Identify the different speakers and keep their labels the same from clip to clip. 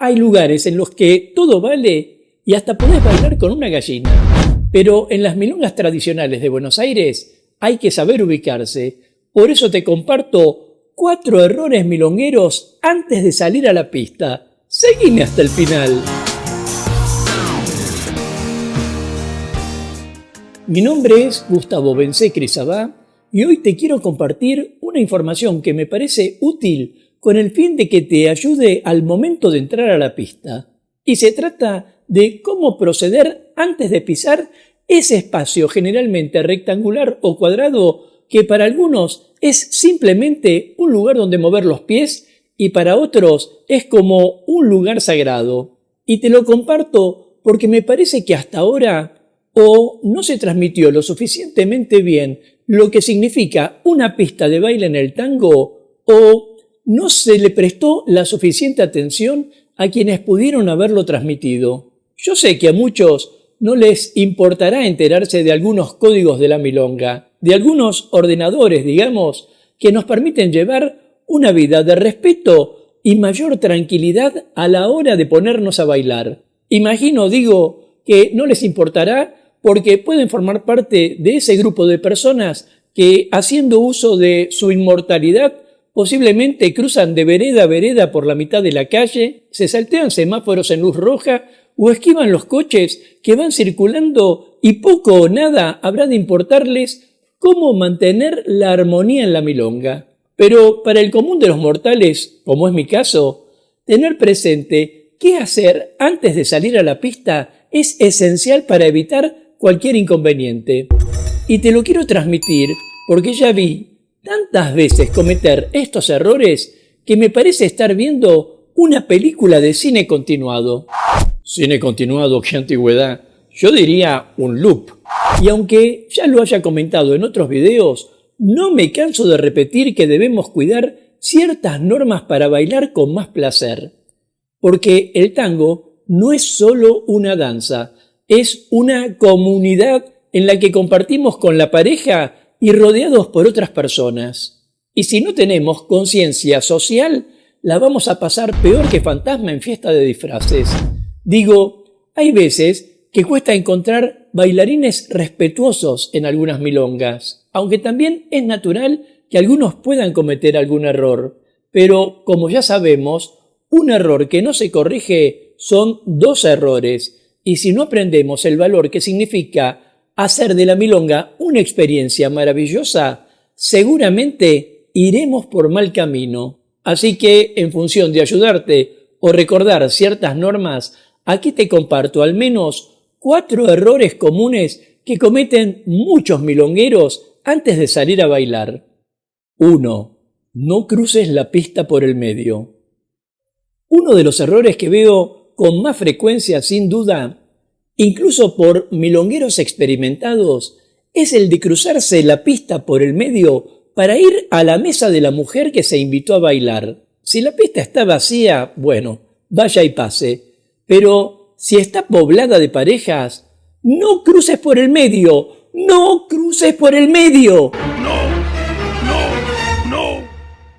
Speaker 1: Hay lugares en los que todo vale y hasta podés bailar con una gallina. Pero en las milongas tradicionales de Buenos Aires hay que saber ubicarse. Por eso te comparto 4 errores milongueros antes de salir a la pista. Seguime hasta el final. Mi nombre es Gustavo Bencé Crisabá y hoy te quiero compartir una información que me parece útil con el fin de que te ayude al momento de entrar a la pista. Y se trata de cómo proceder antes de pisar ese espacio generalmente rectangular o cuadrado que para algunos es simplemente un lugar donde mover los pies y para otros es como un lugar sagrado. Y te lo comparto porque me parece que hasta ahora o no se transmitió lo suficientemente bien lo que significa una pista de baile en el tango, o no se le prestó la suficiente atención a quienes pudieron haberlo transmitido. Yo sé que a muchos no les importará enterarse de algunos códigos de la milonga, de algunos ordenadores, digamos, que nos permiten llevar una vida de respeto y mayor tranquilidad a la hora de ponernos a bailar. Imagino, que no les importará porque pueden formar parte de ese grupo de personas que, haciendo uso de su inmortalidad, posiblemente cruzan de vereda a vereda por la mitad de la calle, se saltean semáforos en luz roja o esquivan los coches que van circulando y poco o nada habrá de importarles cómo mantener la armonía en la milonga. Pero para el común de los mortales, como es mi caso, tener presente qué hacer antes de salir a la pista es esencial para evitar cualquier inconveniente. Y te lo quiero transmitir porque ya vi tantas veces cometer estos errores que me parece estar viendo una película de cine continuado. Cine continuado, qué antigüedad. Yo diría un loop. Y aunque ya lo haya comentado en otros videos, no me canso de repetir que debemos cuidar ciertas normas para bailar con más placer. Porque el tango no es solo una danza, es una comunidad en la que compartimos con la pareja y rodeados por otras personas. Y si no tenemos conciencia social, la vamos a pasar peor que fantasma en fiesta de disfraces. Hay veces que cuesta encontrar bailarines respetuosos en algunas milongas, aunque también es natural que algunos puedan cometer algún error. Pero, como ya sabemos, un error que no se corrige son 2 errores. Y si no aprendemos el valor que significa hacer de la milonga una experiencia maravillosa, seguramente iremos por mal camino. Así que, en función de ayudarte o recordar ciertas normas, aquí te comparto al menos 4 errores comunes que cometen muchos milongueros antes de salir a bailar. 1. No cruces la pista por el medio. Uno de los errores que veo con más frecuencia, sin duda, incluso por milongueros experimentados, es el de cruzarse la pista por el medio para ir a la mesa de la mujer que se invitó a bailar. Si la pista está vacía, bueno, vaya y pase. Pero si está poblada de parejas, ¡no cruces por el medio! ¡No cruces por el medio! ¡No!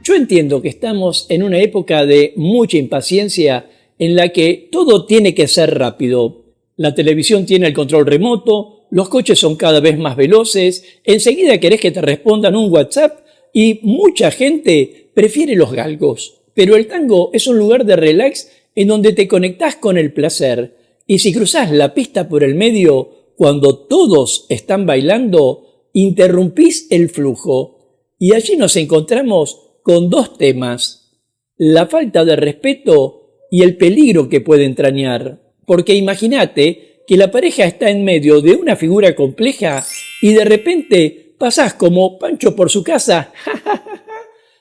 Speaker 1: Yo entiendo que estamos en una época de mucha impaciencia en la que todo tiene que ser rápido. La televisión tiene el control remoto, los coches son cada vez más veloces, enseguida querés que te respondan un WhatsApp y mucha gente prefiere los galgos. Pero el tango es un lugar de relax en donde te conectás con el placer. Y si cruzás la pista por el medio cuando todos están bailando, interrumpís el flujo. Y allí nos encontramos con 2 temas: la falta de respeto y el peligro que puede entrañar. Porque imagínate que la pareja está en medio de una figura compleja y de repente pasás como Pancho por su casa,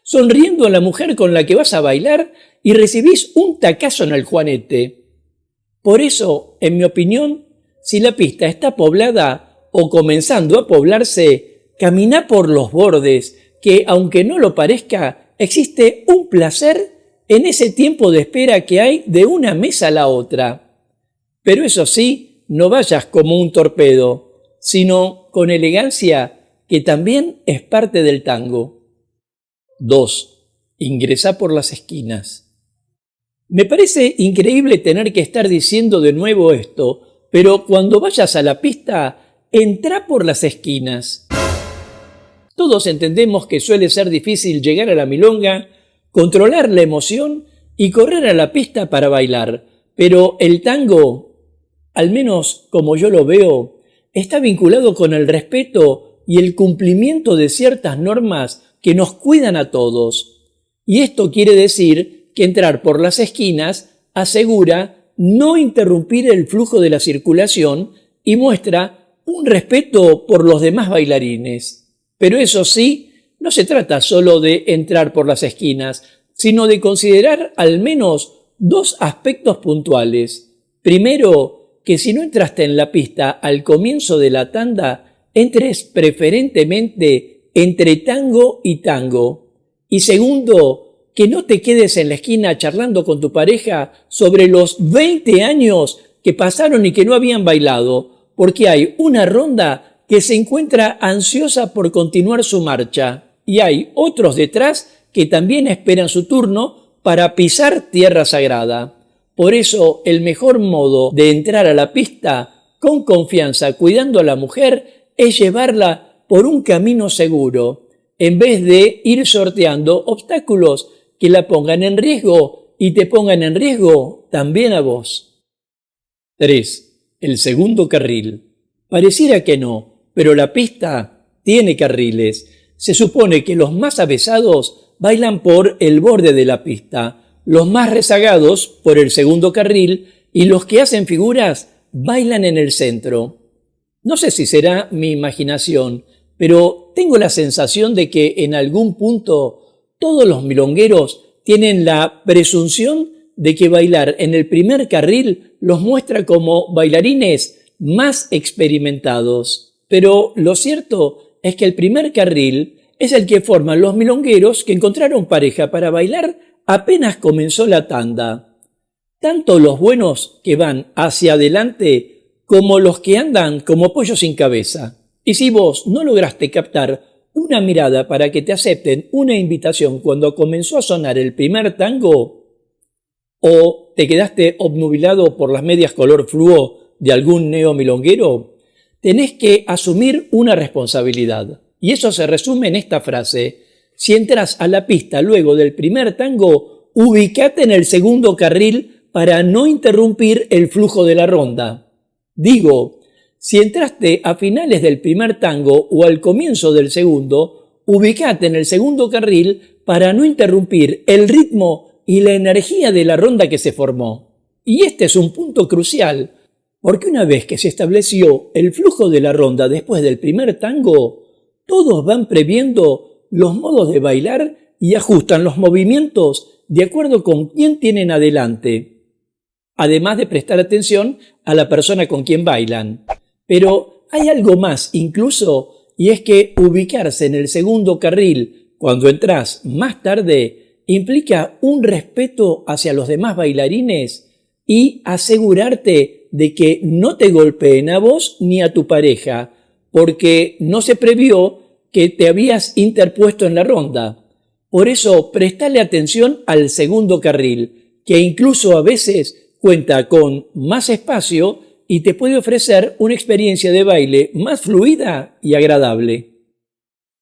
Speaker 1: sonriendo a la mujer con la que vas a bailar y recibís un tacazo en el juanete. Por eso, en mi opinión, si la pista está poblada o comenzando a poblarse, camina por los bordes, que aunque no lo parezca, existe un placer en ese tiempo de espera que hay de una mesa a la otra. Pero eso sí, no vayas como un torpedo, sino con elegancia, que también es parte del tango. 2. Ingresá por las esquinas. Me parece increíble tener que estar diciendo de nuevo esto, pero cuando vayas a la pista, entrá por las esquinas. Todos entendemos que suele ser difícil llegar a la milonga, controlar la emoción y correr a la pista para bailar, pero el tango, al menos como yo lo veo, está vinculado con el respeto y el cumplimiento de ciertas normas que nos cuidan a todos. Y esto quiere decir que entrar por las esquinas asegura no interrumpir el flujo de la circulación y muestra un respeto por los demás bailarines. Pero eso sí, no se trata solo de entrar por las esquinas, sino de considerar al menos dos aspectos puntuales. Primero, que si no entraste en la pista al comienzo de la tanda, entres preferentemente entre tango y tango. Y segundo, que no te quedes en la esquina charlando con tu pareja sobre los 20 años que pasaron y que no habían bailado, porque hay una ronda que se encuentra ansiosa por continuar su marcha y hay otros detrás que también esperan su turno para pisar tierra sagrada. Por eso, el mejor modo de entrar a la pista con confianza, cuidando a la mujer, es llevarla por un camino seguro, en vez de ir sorteando obstáculos que la pongan en riesgo y te pongan en riesgo también a vos. 3. El segundo carril. Pareciera que no, pero la pista tiene carriles. Se supone que los más avesados bailan por el borde de la pista, los más rezagados por el segundo carril y los que hacen figuras bailan en el centro. No sé si será mi imaginación, pero tengo la sensación de que en algún punto todos los milongueros tienen la presunción de que bailar en el primer carril los muestra como bailarines más experimentados. Pero lo cierto es que el primer carril es el que forman los milongueros que encontraron pareja para bailar apenas comenzó la tanda. Tanto los buenos que van hacia adelante como los que andan como pollos sin cabeza. Y si vos no lograste captar una mirada para que te acepten una invitación cuando comenzó a sonar el primer tango, o te quedaste obnubilado por las medias color fluo de algún neomilonguero, tenés que asumir una responsabilidad. Y eso se resume en esta frase: si entras a la pista luego del primer tango, ubicate en el segundo carril para no interrumpir el flujo de la ronda. Digo, si entraste a finales del primer tango o al comienzo del segundo, ubicate en el segundo carril para no interrumpir el ritmo y la energía de la ronda que se formó. Y este es un punto crucial, porque una vez que se estableció el flujo de la ronda después del primer tango, todos van previendo los modos de bailar y ajustan los movimientos de acuerdo con quién tienen adelante, además de prestar atención a la persona con quien bailan. Pero hay algo más incluso, y es que ubicarse en el segundo carril cuando entras más tarde implica un respeto hacia los demás bailarines y asegurarte de que no te golpeen a vos ni a tu pareja, porque no se previó que te habías interpuesto en la ronda. Por eso, prestale atención al segundo carril, que incluso a veces cuenta con más espacio y te puede ofrecer una experiencia de baile más fluida y agradable.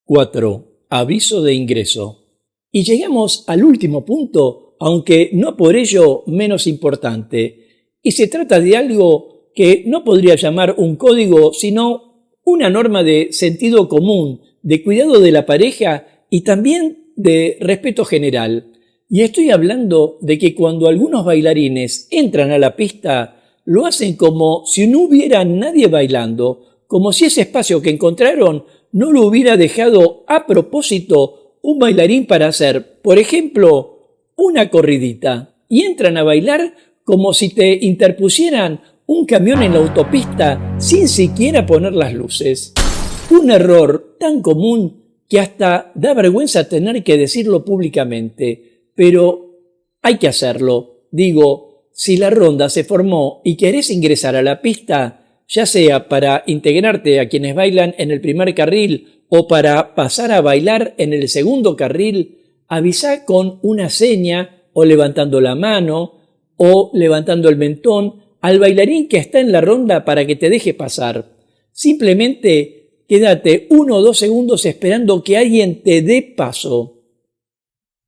Speaker 1: 4. Aviso de ingreso. Y llegamos al último punto, aunque no por ello menos importante. Y se trata de algo que no podría llamar un código, sino una norma de sentido común, de cuidado de la pareja y también de respeto general. Y estoy hablando de que cuando algunos bailarines entran a la pista, lo hacen como si no hubiera nadie bailando, como si ese espacio que encontraron no lo hubiera dejado a propósito un bailarín para hacer, por ejemplo, una corridita. Y entran a bailar como si te interpusieran un camión en la autopista sin siquiera poner las luces. Un error tan común que hasta da vergüenza tener que decirlo públicamente, pero hay que hacerlo. Digo, si la ronda se formó y querés ingresar a la pista, ya sea para integrarte a quienes bailan en el primer carril o para pasar a bailar en el segundo carril, avisá con una seña o levantando la mano, o levantando el mentón al bailarín que está en la ronda para que te deje pasar. Simplemente quédate 1 o 2 segundos esperando que alguien te dé paso.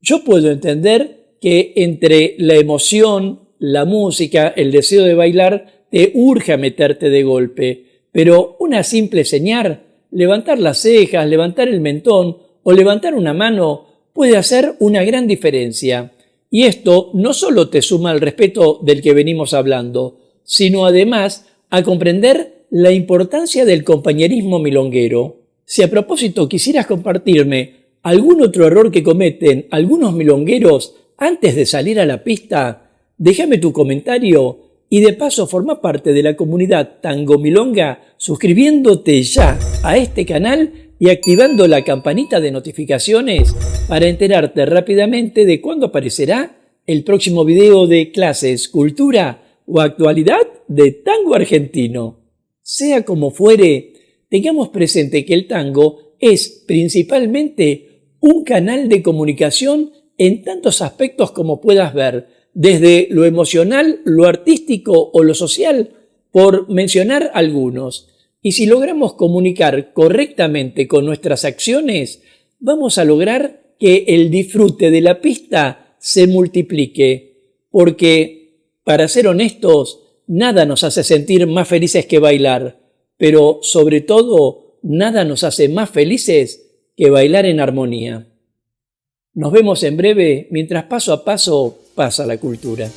Speaker 1: Yo puedo entender que entre la emoción, la música, el deseo de bailar, te urge a meterte de golpe, pero una simple señal, levantar las cejas, levantar el mentón o levantar una mano puede hacer una gran diferencia. Y esto no solo te suma al respeto del que venimos hablando, sino además a comprender la importancia del compañerismo milonguero. Si a propósito quisieras compartirme algún otro error que cometen algunos milongueros antes de salir a la pista, déjame tu comentario y de paso forma parte de la comunidad Tango Milonga suscribiéndote ya a este canal y activando la campanita de notificaciones para enterarte rápidamente de cuándo aparecerá el próximo video de clases, cultura o actualidad de tango argentino. Sea como fuere, tengamos presente que el tango es principalmente un canal de comunicación en tantos aspectos como puedas ver, desde lo emocional, lo artístico o lo social, por mencionar algunos. Y si logramos comunicar correctamente con nuestras acciones, vamos a lograr que el disfrute de la pista se multiplique, porque, para ser honestos, nada nos hace sentir más felices que bailar, pero sobre todo, nada nos hace más felices que bailar en armonía. Nos vemos en breve mientras paso a paso pasa la cultura.